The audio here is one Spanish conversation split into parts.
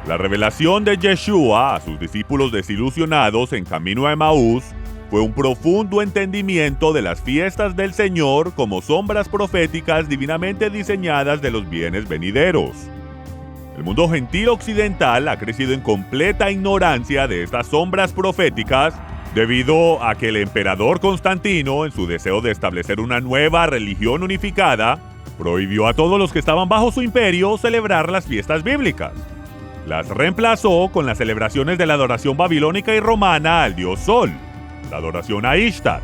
La revelación de Yeshua a sus discípulos desilusionados en camino a Emaús fue un profundo entendimiento de las fiestas del Señor como sombras proféticas divinamente diseñadas de los bienes venideros. El mundo gentil occidental ha crecido en completa ignorancia de estas sombras proféticas debido a que el emperador Constantino, en su deseo de establecer una nueva religión unificada, prohibió a todos los que estaban bajo su imperio celebrar las fiestas bíblicas. Las reemplazó con las celebraciones de la adoración babilónica y romana al dios Sol, la adoración a Ishtar,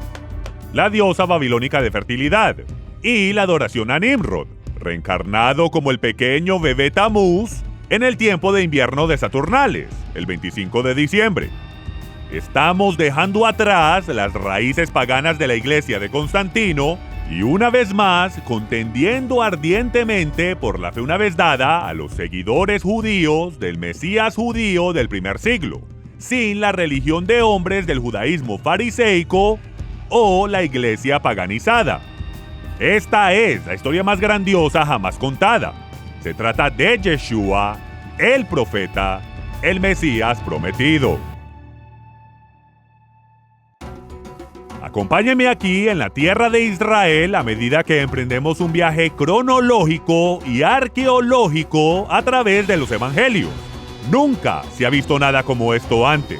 la diosa babilónica de fertilidad, y la adoración a Nimrod, reencarnado como el pequeño bebé Tamuz en el tiempo de invierno de Saturnales, el 25 de diciembre. Estamos dejando atrás las raíces paganas de la iglesia de Constantino y una vez más contendiendo ardientemente por la fe una vez dada a los seguidores judíos del Mesías judío del primer siglo, sin la religión de hombres del judaísmo fariseico o la iglesia paganizada. Esta es la historia más grandiosa jamás contada. Se trata de Yeshua, el profeta, el Mesías prometido. Acompáñenme aquí en la tierra de Israel a medida que emprendemos un viaje cronológico y arqueológico a través de los evangelios. Nunca se ha visto nada como esto antes.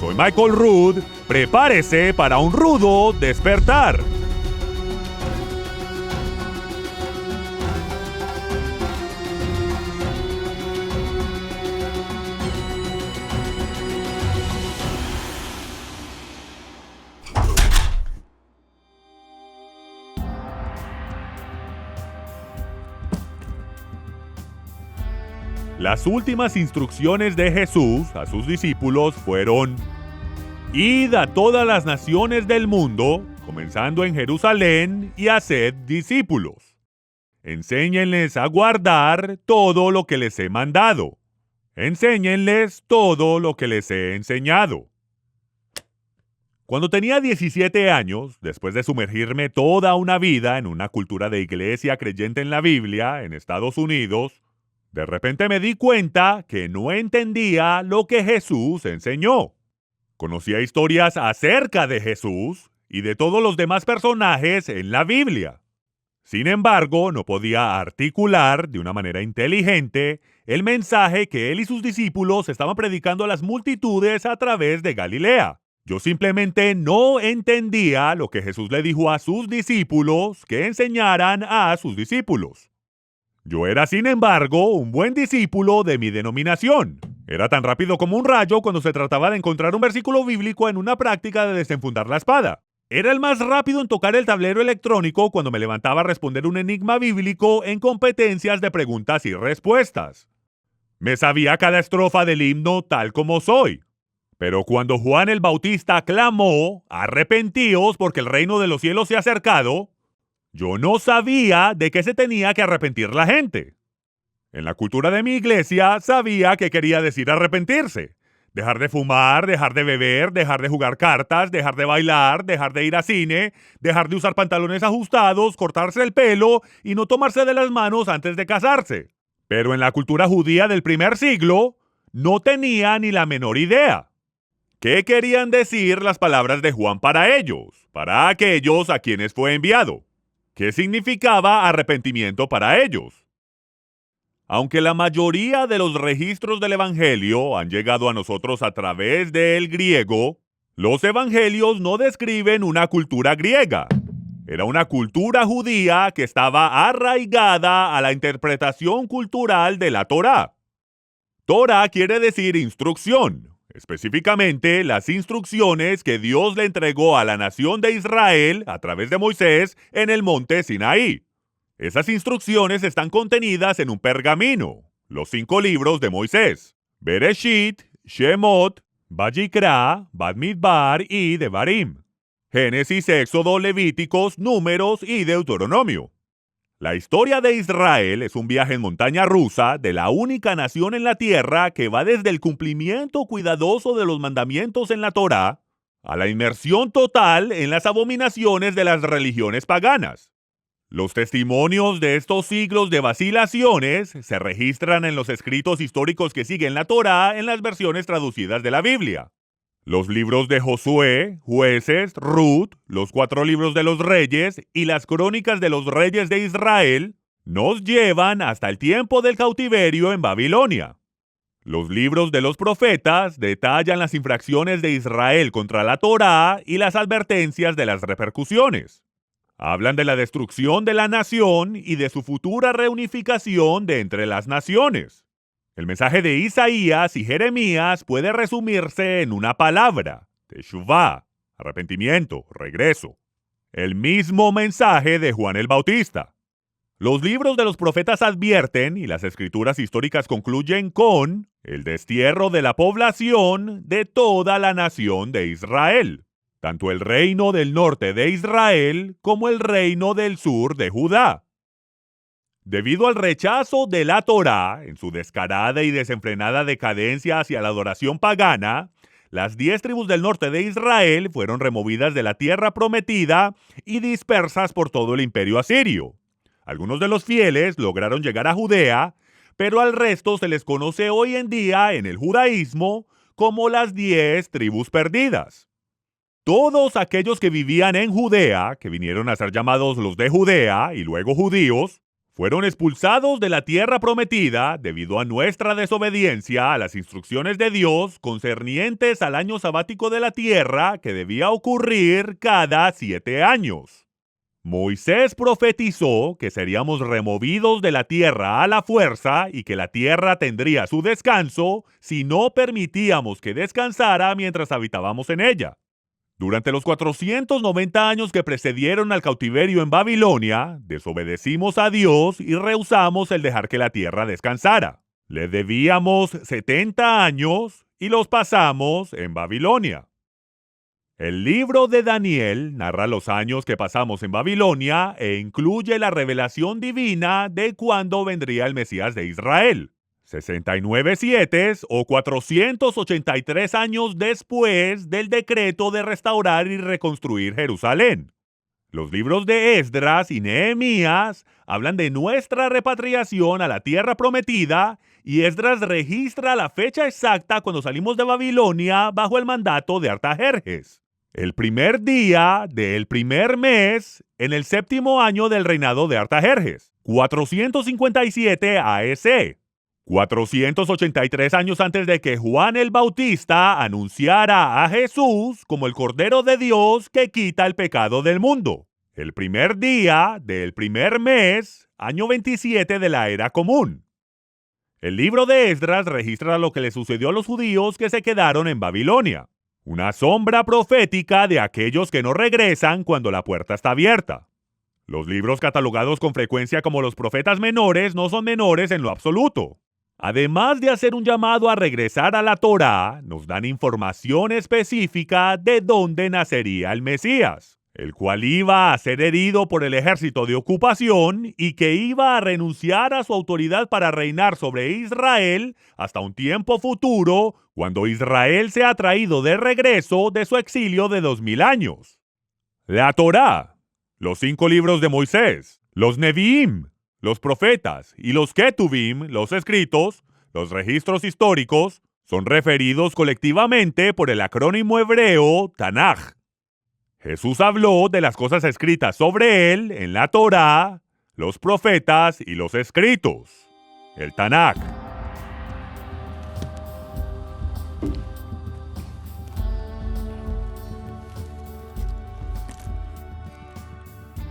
Soy Michael Rood, prepárese para un rudo despertar. Las últimas instrucciones de Jesús a sus discípulos fueron: id a todas las naciones del mundo, comenzando en Jerusalén, y haced discípulos. Enséñenles a guardar todo lo que les he mandado. Enséñenles todo lo que les he enseñado. Cuando tenía 17 años, después de sumergirme toda una vida en una cultura de iglesia creyente en la Biblia en Estados Unidos, de repente me di cuenta que no entendía lo que Jesús enseñó. Conocía historias acerca de Jesús y de todos los demás personajes en la Biblia. Sin embargo, no podía articular de una manera inteligente el mensaje que él y sus discípulos estaban predicando a las multitudes a través de Galilea. Yo simplemente no entendía lo que Jesús le dijo a sus discípulos que enseñaran a sus discípulos. Yo era, sin embargo, un buen discípulo de mi denominación. Era tan rápido como un rayo cuando se trataba de encontrar un versículo bíblico en una práctica de desenfundar la espada. Era el más rápido en tocar el tablero electrónico cuando me levantaba a responder un enigma bíblico en competencias de preguntas y respuestas. Me sabía cada estrofa del himno tal como soy. Pero cuando Juan el Bautista clamó: arrepentíos porque el reino de los cielos se ha acercado, yo no sabía de qué se tenía que arrepentir la gente. En la cultura de mi iglesia sabía que quería decir arrepentirse. Dejar de fumar, dejar de beber, dejar de jugar cartas, dejar de bailar, dejar de ir a cine, dejar de usar pantalones ajustados, cortarse el pelo y no tomarse de las manos antes de casarse. Pero en la cultura judía del primer siglo no tenía ni la menor idea. ¿Qué querían decir las palabras de Juan para ellos, para aquellos a quienes fue enviado? ¿Qué significaba arrepentimiento para ellos? Aunque la mayoría de los registros del Evangelio han llegado a nosotros a través del griego, los Evangelios no describen una cultura griega. Era una cultura judía que estaba arraigada a la interpretación cultural de la Torá. Torá quiere decir instrucción. Específicamente, las instrucciones que Dios le entregó a la nación de Israel a través de Moisés en el monte Sinaí. Esas instrucciones están contenidas en un pergamino, los 5 libros de Moisés: Bereshit, Shemot, Vayikra, Bamidbar y Devarim. Génesis, Éxodo, Levíticos, Números y Deuteronomio. La historia de Israel es un viaje en montaña rusa de la única nación en la tierra que va desde el cumplimiento cuidadoso de los mandamientos en la Torá a la inmersión total en las abominaciones de las religiones paganas. Los testimonios de estos siglos de vacilaciones se registran en los escritos históricos que siguen la Torá en las versiones traducidas de la Biblia. Los libros de Josué, Jueces, Ruth, los 4 libros de los Reyes y las crónicas de los reyes de Israel nos llevan hasta el tiempo del cautiverio en Babilonia. Los libros de los profetas detallan las infracciones de Israel contra la Torá y las advertencias de las repercusiones. Hablan de la destrucción de la nación y de su futura reunificación de entre las naciones. El mensaje de Isaías y Jeremías puede resumirse en una palabra: teshuvá, arrepentimiento, regreso. El mismo mensaje de Juan el Bautista. Los libros de los profetas advierten y las escrituras históricas concluyen con el destierro de la población de toda la nación de Israel, tanto el reino del norte de Israel como el reino del sur de Judá. Debido al rechazo de la Torá en su descarada y desenfrenada decadencia hacia la adoración pagana, las 10 tribus del norte de Israel fueron removidas de la tierra prometida y dispersas por todo el imperio asirio. Algunos de los fieles lograron llegar a Judea, pero al resto se les conoce hoy en día en el judaísmo como las 10 tribus perdidas. Todos aquellos que vivían en Judea, que vinieron a ser llamados los de Judea y luego judíos, fueron expulsados de la tierra prometida debido a nuestra desobediencia a las instrucciones de Dios concernientes al año sabático de la tierra que debía ocurrir cada 7 años. Moisés profetizó que seríamos removidos de la tierra a la fuerza y que la tierra tendría su descanso si no permitíamos que descansara mientras habitábamos en ella. Durante los 490 años que precedieron al cautiverio en Babilonia, desobedecimos a Dios y rehusamos el dejar que la tierra descansara. Le debíamos 70 años y los pasamos en Babilonia. El libro de Daniel narra los años que pasamos en Babilonia e incluye la revelación divina de cuándo vendría el Mesías de Israel. 69 sietes o 483 años después del decreto de restaurar y reconstruir Jerusalén. Los libros de Esdras y Nehemías hablan de nuestra repatriación a la tierra prometida y Esdras registra la fecha exacta cuando salimos de Babilonia bajo el mandato de Artajerjes. El primer día del primer mes en el 7º año del reinado de Artajerjes, 457 AEC. 483 años antes de que Juan el Bautista anunciara a Jesús como el Cordero de Dios que quita el pecado del mundo. El primer día del primer mes, año 27 de la era común. El libro de Esdras registra lo que le sucedió a los judíos que se quedaron en Babilonia. Una sombra profética de aquellos que no regresan cuando la puerta está abierta. Los libros catalogados con frecuencia como los profetas menores no son menores en lo absoluto. Además de hacer un llamado a regresar a la Torá, nos dan información específica de dónde nacería el Mesías, el cual iba a ser herido por el ejército de ocupación y que iba a renunciar a su autoridad para reinar sobre Israel hasta un tiempo futuro, cuando Israel sea traído de regreso de su exilio de 2000 años. La Torá, los 5 libros de Moisés, los Neviim, los profetas y los Ketuvim, los escritos, los registros históricos, son referidos colectivamente por el acrónimo hebreo Tanaj. Jesús habló de las cosas escritas sobre él en la Torá, los profetas y los escritos, el Tanaj.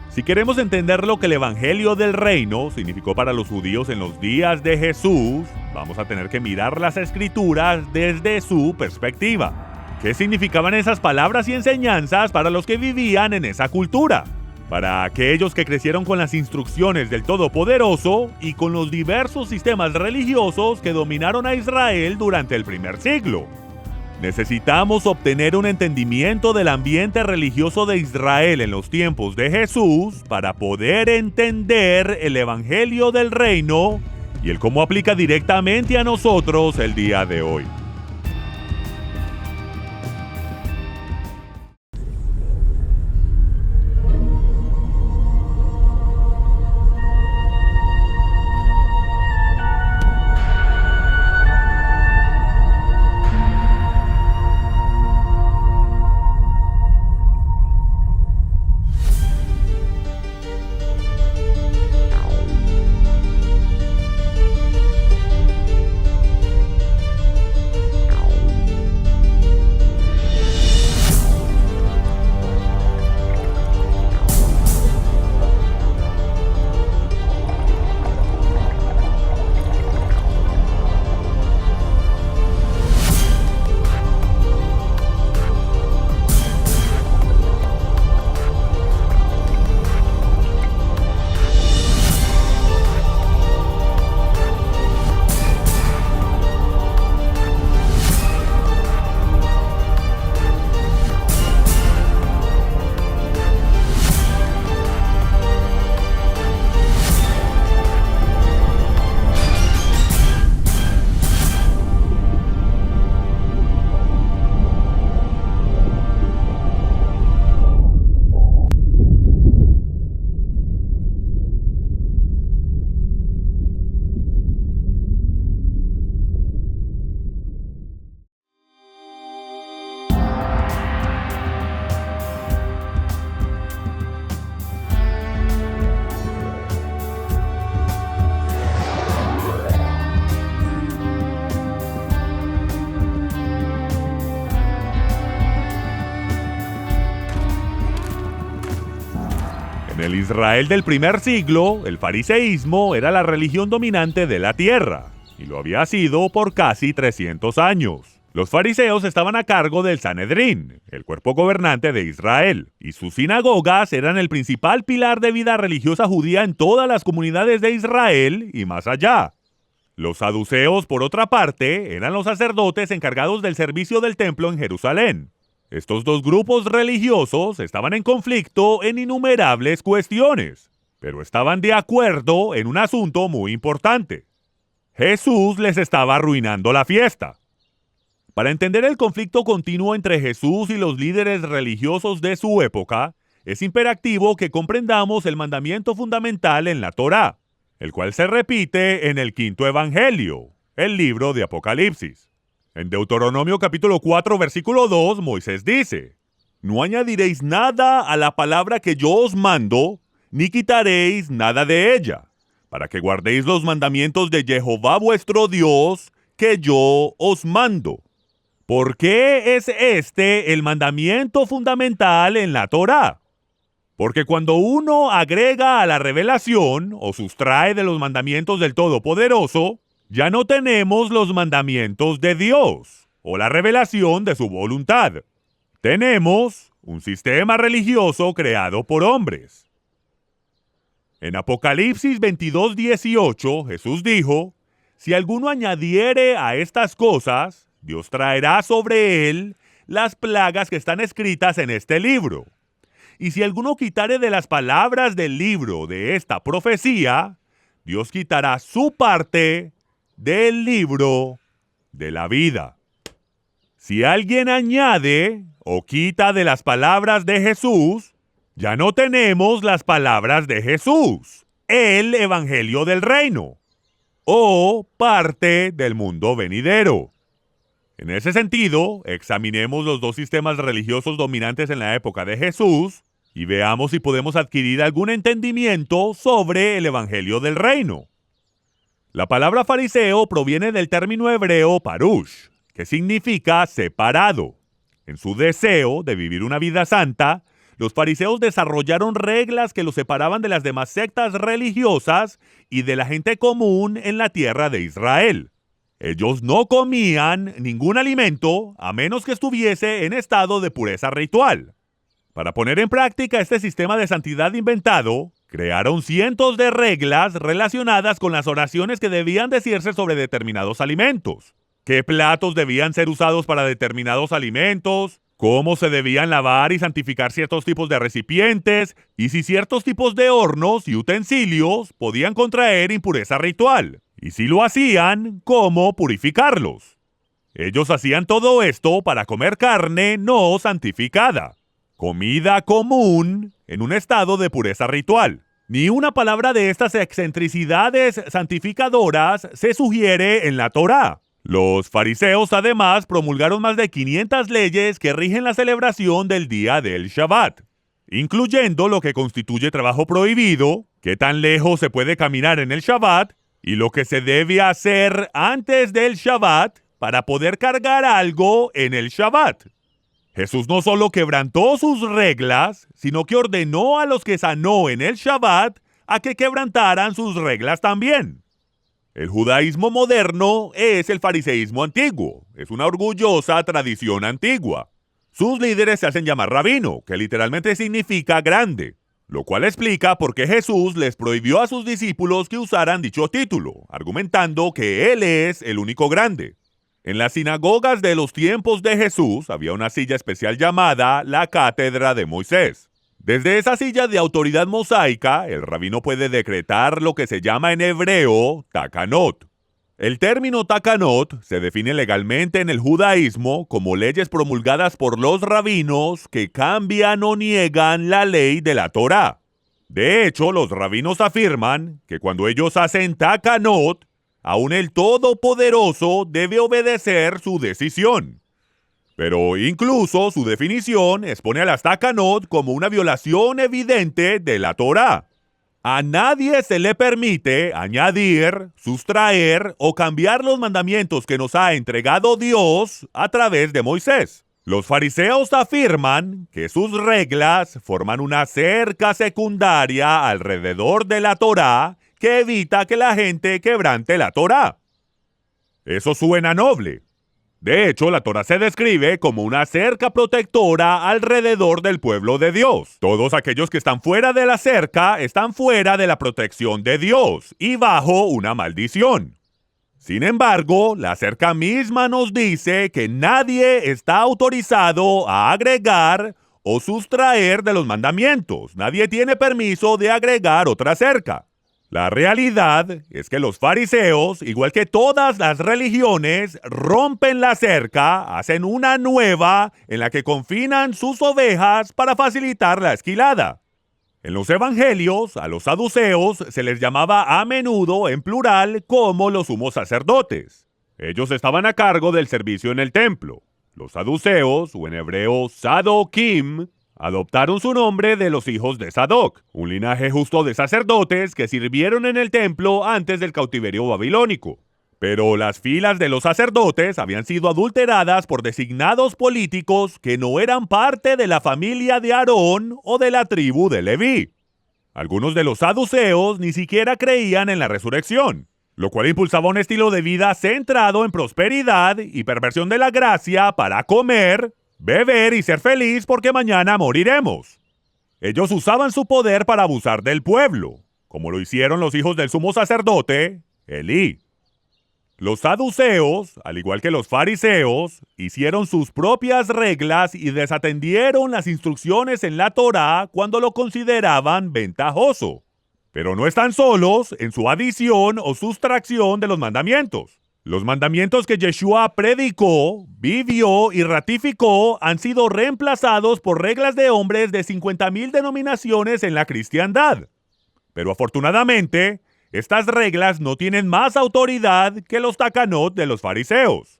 Si queremos entender lo que el Evangelio del Reino significó para los judíos en los días de Jesús, vamos a tener que mirar las Escrituras desde su perspectiva. ¿Qué significaban esas palabras y enseñanzas para los que vivían en esa cultura? Para aquellos que crecieron con las instrucciones del Todopoderoso y con los diversos sistemas religiosos que dominaron a Israel durante el primer siglo. Necesitamos obtener un entendimiento del ambiente religioso de Israel en los tiempos de Jesús para poder entender el Evangelio del Reino y el cómo aplica directamente a nosotros el día de hoy. el Israel del primer siglo, el fariseísmo era la religión dominante de la tierra, y lo había sido por casi 300 años. Los fariseos estaban a cargo del Sanedrín, el cuerpo gobernante de Israel, y sus sinagogas eran el principal pilar de vida religiosa judía en todas las comunidades de Israel y más allá. Los saduceos, por otra parte, eran los sacerdotes encargados del servicio del templo en Jerusalén. Estos dos grupos religiosos estaban en conflicto en innumerables cuestiones, pero estaban de acuerdo en un asunto muy importante. Jesús les estaba arruinando la fiesta. Para entender el conflicto continuo entre Jesús y los líderes religiosos de su época, es imperativo que comprendamos el mandamiento fundamental en la Torá, el cual se repite en el quinto evangelio, el libro de Apocalipsis. En Deuteronomio capítulo 4, versículo 2, Moisés dice: «No añadiréis nada a la palabra que yo os mando, ni quitaréis nada de ella, para que guardéis los mandamientos de Jehová vuestro Dios, que yo os mando». ¿Por qué es este el mandamiento fundamental en la Torá? Porque cuando uno agrega a la revelación o sustrae de los mandamientos del Todopoderoso, ya no tenemos los mandamientos de Dios o la revelación de su voluntad. Tenemos un sistema religioso creado por hombres. En Apocalipsis 22:18, Jesús dijo: «Si alguno añadiere a estas cosas, Dios traerá sobre él las plagas que están escritas en este libro. Y si alguno quitare de las palabras del libro de esta profecía, Dios quitará su parte del libro de la vida». Si alguien añade o quita de las palabras de Jesús, ya no tenemos las palabras de Jesús, el evangelio del reino, o parte del mundo venidero. En ese sentido, examinemos los dos sistemas religiosos dominantes en la época de Jesús y veamos si podemos adquirir algún entendimiento sobre el evangelio del reino. La palabra fariseo proviene del término hebreo parush, que significa separado. En su deseo de vivir una vida santa, los fariseos desarrollaron reglas que los separaban de las demás sectas religiosas y de la gente común en la tierra de Israel. Ellos no comían ningún alimento a menos que estuviese en estado de pureza ritual. Para poner en práctica este sistema de santidad inventado, crearon cientos de reglas relacionadas con las oraciones que debían decirse sobre determinados alimentos, qué platos debían ser usados para determinados alimentos, cómo se debían lavar y santificar ciertos tipos de recipientes, y si ciertos tipos de hornos y utensilios podían contraer impureza ritual. Y si lo hacían, ¿cómo purificarlos? Ellos hacían todo esto para comer carne no santificada, comida común en un estado de pureza ritual. Ni una palabra de estas excentricidades santificadoras se sugiere en la Torá. Los fariseos además promulgaron más de 500 leyes que rigen la celebración del día del Shabbat, incluyendo lo que constituye trabajo prohibido, qué tan lejos se puede caminar en el Shabbat, y lo que se debe hacer antes del Shabbat para poder cargar algo en el Shabbat. Jesús no solo quebrantó sus reglas, sino que ordenó a los que sanó en el Shabbat a que quebrantaran sus reglas también. El judaísmo moderno es el fariseísmo antiguo, es una orgullosa tradición antigua. Sus líderes se hacen llamar rabino, que literalmente significa grande, lo cual explica por qué Jesús les prohibió a sus discípulos que usaran dicho título, argumentando que Él es el único grande. En las sinagogas de los tiempos de Jesús había una silla especial llamada la cátedra de Moisés. Desde esa silla de autoridad mosaica, el rabino puede decretar lo que se llama en hebreo takanot. El término takanot se define legalmente en el judaísmo como leyes promulgadas por los rabinos que cambian o niegan la ley de la Torá. De hecho, los rabinos afirman que cuando ellos hacen takanot, aún el Todopoderoso debe obedecer su decisión. Pero incluso su definición expone a las takanot como una violación evidente de la Torá. A nadie se le permite añadir, sustraer o cambiar los mandamientos que nos ha entregado Dios a través de Moisés. Los fariseos afirman que sus reglas forman una cerca secundaria alrededor de la Torá que evita que la gente quebrante la Torá. Eso suena noble. De hecho, la Torá se describe como una cerca protectora alrededor del pueblo de Dios. Todos aquellos que están fuera de la cerca están fuera de la protección de Dios y bajo una maldición. Sin embargo, la cerca misma nos dice que nadie está autorizado a agregar o sustraer de los mandamientos. Nadie tiene permiso de agregar otra cerca. La realidad es que los fariseos, igual que todas las religiones, rompen la cerca, hacen una nueva en la que confinan sus ovejas para facilitar la esquilada. En los evangelios, a los saduceos se les llamaba a menudo en plural como los sumos sacerdotes. Ellos estaban a cargo del servicio en el templo. Los saduceos, o en hebreo sadokim, adoptaron su nombre de los hijos de Sadoc, un linaje justo de sacerdotes que sirvieron en el templo antes del cautiverio babilónico. Pero las filas de los sacerdotes habían sido adulteradas por designados políticos que no eran parte de la familia de Aarón o de la tribu de Leví. Algunos de los saduceos ni siquiera creían en la resurrección, lo cual impulsaba un estilo de vida centrado en prosperidad y perversión de la gracia para comer, beber y ser feliz porque mañana moriremos. Ellos usaban su poder para abusar del pueblo, como lo hicieron los hijos del sumo sacerdote, Elí. Los saduceos, al igual que los fariseos, hicieron sus propias reglas y desatendieron las instrucciones en la Torá cuando lo consideraban ventajoso. Pero no están solos en su adición o sustracción de los mandamientos. Los mandamientos que Yeshua predicó, vivió y ratificó han sido reemplazados por reglas de hombres de 50,000 denominaciones en la cristiandad. Pero afortunadamente, estas reglas no tienen más autoridad que los takanot de los fariseos.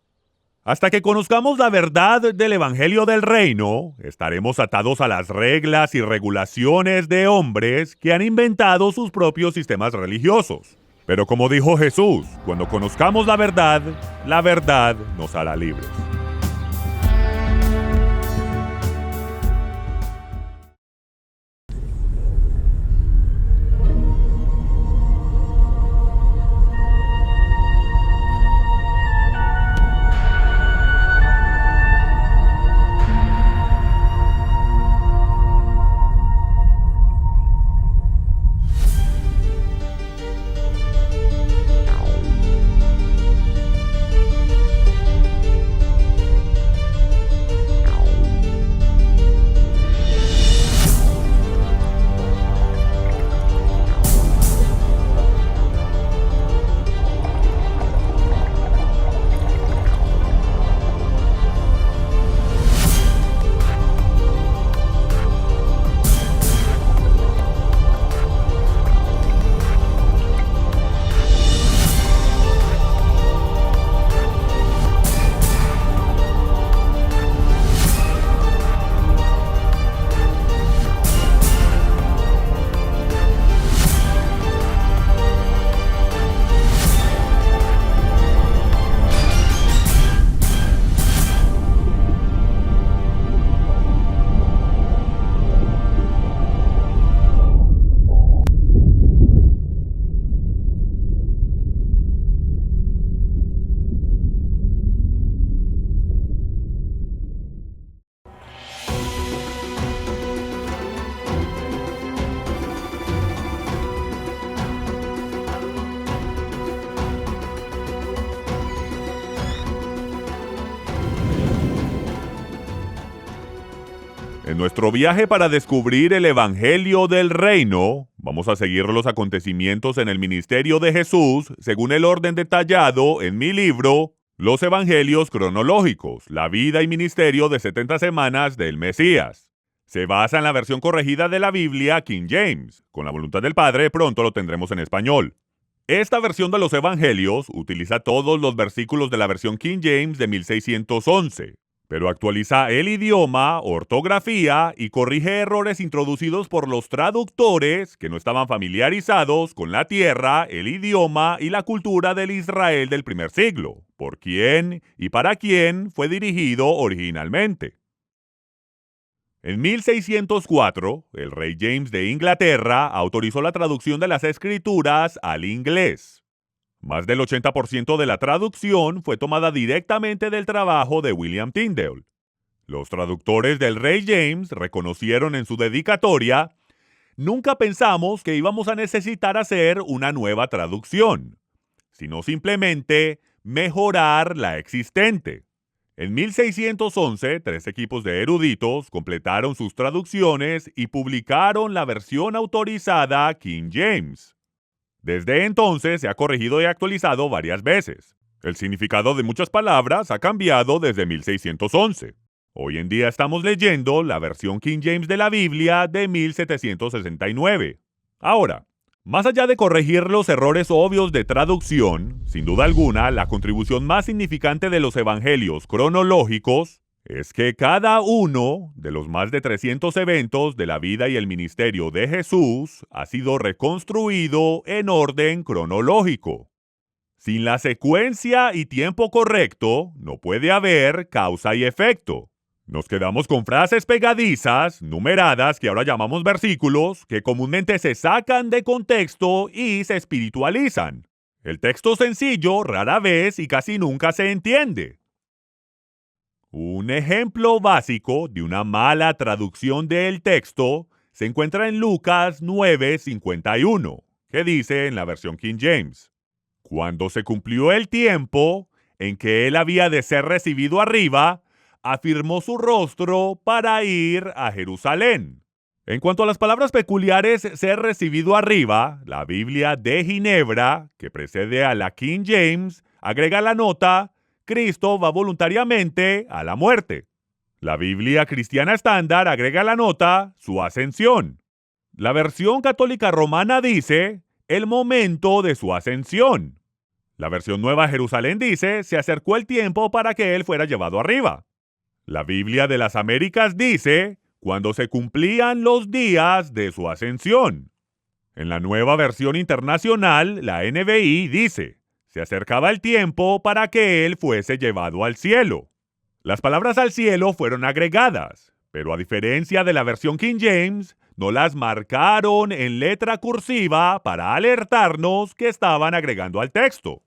Hasta que conozcamos la verdad del Evangelio del Reino, estaremos atados a las reglas y regulaciones de hombres que han inventado sus propios sistemas religiosos. Pero como dijo Jesús, cuando conozcamos la verdad nos hará libres. En nuestro viaje para descubrir el Evangelio del Reino, vamos a seguir los acontecimientos en el ministerio de Jesús según el orden detallado en mi libro, Los Evangelios Cronológicos, la vida y ministerio de 70 semanas del Mesías. Se basa en la versión corregida de la Biblia King James. Con la voluntad del Padre, pronto lo tendremos en español. Esta versión de los Evangelios utiliza todos los versículos de la versión King James de 1611. pero actualiza el idioma, ortografía y corrige errores introducidos por los traductores que no estaban familiarizados con la tierra, el idioma y la cultura del Israel del primer siglo, por quién y para quién fue dirigido originalmente. En 1604, el rey James de Inglaterra autorizó la traducción de las escrituras al inglés. Más del 80% de la traducción fue tomada directamente del trabajo de William Tyndale. Los traductores del rey James reconocieron en su dedicatoria: nunca pensamos que íbamos a necesitar hacer una nueva traducción, sino simplemente mejorar la existente. En 1611, 3 equipos de eruditos completaron sus traducciones y publicaron la versión autorizada King James. Desde entonces se ha corregido y actualizado varias veces. El significado de muchas palabras ha cambiado desde 1611. Hoy en día estamos leyendo la versión King James de la Biblia de 1769. Ahora, más allá de corregir los errores obvios de traducción, sin duda alguna, la contribución más significante de los evangelios cronológicos es que cada uno de los más de 300 eventos de la vida y el ministerio de Jesús ha sido reconstruido en orden cronológico. Sin la secuencia y tiempo correcto, no puede haber causa y efecto. Nos quedamos con frases pegadizas, numeradas, que ahora llamamos versículos, que comúnmente se sacan de contexto y se espiritualizan. El texto sencillo rara vez y casi nunca se entiende. Un ejemplo básico de una mala traducción del texto se encuentra en Lucas 9:51, que dice en la versión King James: cuando se cumplió el tiempo en que él había de ser recibido arriba, afirmó su rostro para ir a Jerusalén. En cuanto a las palabras peculiares ser recibido arriba, la Biblia de Ginebra, que precede a la King James, agrega la nota: Cristo va voluntariamente a la muerte. La Biblia Cristiana Estándar agrega la nota: su ascensión. La versión católica romana dice: el momento de su ascensión. La versión Nueva Jerusalén dice: se acercó el tiempo para que él fuera llevado arriba. La Biblia de las Américas dice: cuando se cumplían los días de su ascensión. En la Nueva Versión Internacional, la NBI dice: se acercaba el tiempo para que él fuese llevado al cielo. Las palabras al cielo fueron agregadas, pero a diferencia de la versión King James, no las marcaron en letra cursiva para alertarnos que estaban agregando al texto.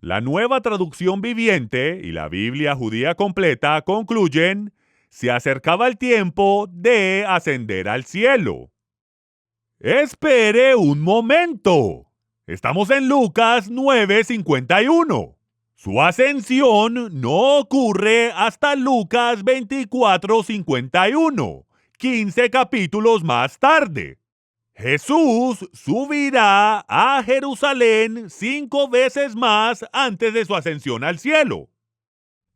La Nueva Traducción Viviente y la Biblia Judía Completa concluyen: se acercaba el tiempo de ascender al cielo. ¡Espere un momento! Estamos en Lucas 9:51. Su ascensión no ocurre hasta Lucas 24:51, 15 capítulos más tarde. Jesús subirá a Jerusalén 5 veces más antes de su ascensión al cielo.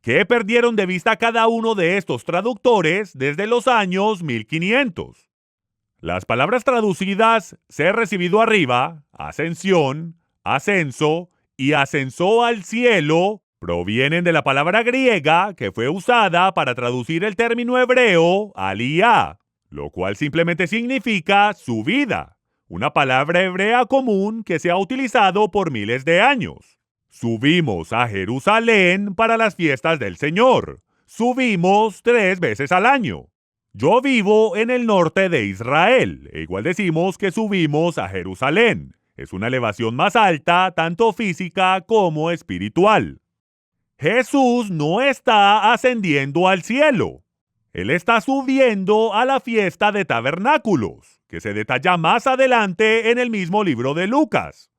¿Qué perdieron de vista cada uno de estos traductores desde los años 1500? Las palabras traducidas ser recibido arriba, ascensión, ascenso y ascenso al cielo provienen de la palabra griega que fue usada para traducir el término hebreo aliyá, lo cual simplemente significa subida, una palabra hebrea común que se ha utilizado por miles de años. Subimos a Jerusalén para las fiestas del Señor. Subimos 3 veces al año. Yo vivo en el norte de Israel, e igual decimos que subimos a Jerusalén. Es una elevación más alta, tanto física como espiritual. Jesús no está ascendiendo al cielo. Él está subiendo a la fiesta de tabernáculos, que se detalla más adelante en el mismo libro de Lucas.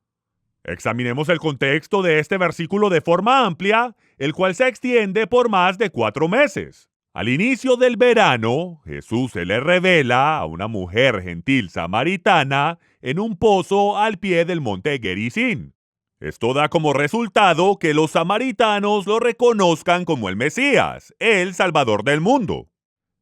Examinemos el contexto de este versículo de forma amplia, el cual se extiende por más de 4 meses. Al inicio del verano, Jesús se le revela a una mujer gentil samaritana en un pozo al pie del monte Gerizim. Esto da como resultado que los samaritanos lo reconozcan como el Mesías, el Salvador del mundo.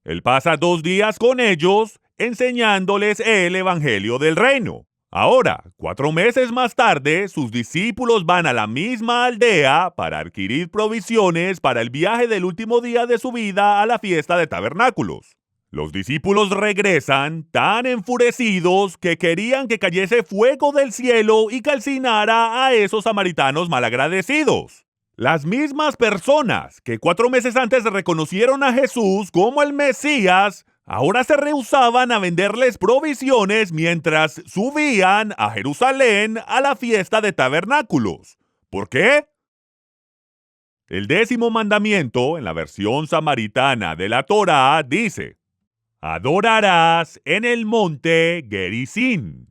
Él pasa 2 días con ellos enseñándoles el Evangelio del Reino. Ahora, 4 meses más tarde, sus discípulos van a la misma aldea para adquirir provisiones para el viaje del último día de su vida a la fiesta de tabernáculos. Los discípulos regresan tan enfurecidos que querían que cayese fuego del cielo y calcinara a esos samaritanos malagradecidos. Las mismas personas que 4 meses antes reconocieron a Jesús como el Mesías, ahora se rehusaban a venderles provisiones mientras subían a Jerusalén a la fiesta de tabernáculos. ¿Por qué? El 10º mandamiento, en la versión samaritana de la Torá, dice: adorarás en el monte Gerizim.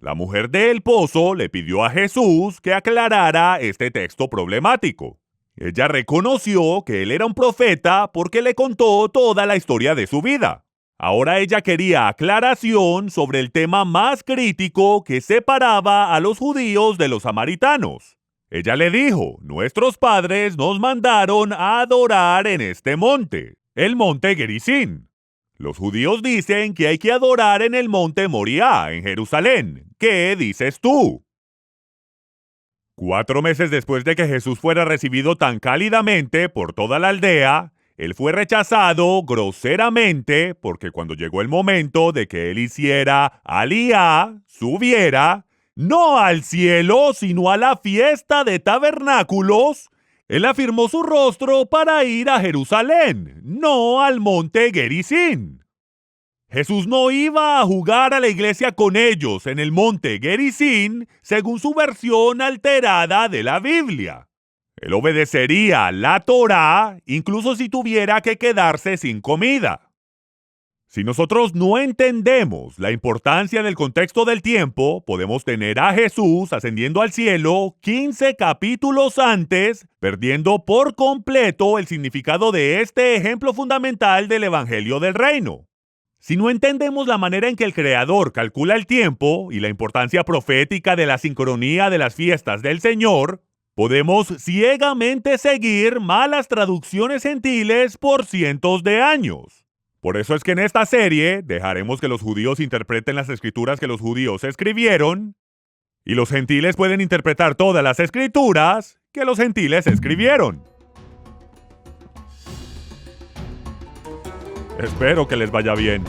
La mujer del pozo le pidió a Jesús que aclarara este texto problemático. Ella reconoció que él era un profeta porque le contó toda la historia de su vida. Ahora ella quería aclaración sobre el tema más crítico que separaba a los judíos de los samaritanos. Ella le dijo: nuestros padres nos mandaron a adorar en este monte, el monte Gerizim. Los judíos dicen que hay que adorar en el monte Moriah, en Jerusalén. ¿Qué dices tú? 4 meses después de que Jesús fuera recibido tan cálidamente por toda la aldea, él fue rechazado groseramente porque cuando llegó el momento de que él hiciera aliyá, subiera, no al cielo, sino a la fiesta de tabernáculos, él afirmó su rostro para ir a Jerusalén, no al monte Gerizim. Jesús no iba a jugar a la iglesia con ellos en el monte Gerizim, según su versión alterada de la Biblia. Él obedecería la Torá, incluso si tuviera que quedarse sin comida. Si nosotros no entendemos la importancia del contexto del tiempo, podemos tener a Jesús ascendiendo al cielo 15 capítulos antes, perdiendo por completo el significado de este ejemplo fundamental del Evangelio del Reino. Si no entendemos la manera en que el Creador calcula el tiempo y la importancia profética de la sincronía de las fiestas del Señor, podemos ciegamente seguir malas traducciones gentiles por cientos de años. Por eso es que en esta serie dejaremos que los judíos interpreten las escrituras que los judíos escribieron, y los gentiles pueden interpretar todas las escrituras que los gentiles escribieron. Espero que les vaya bien.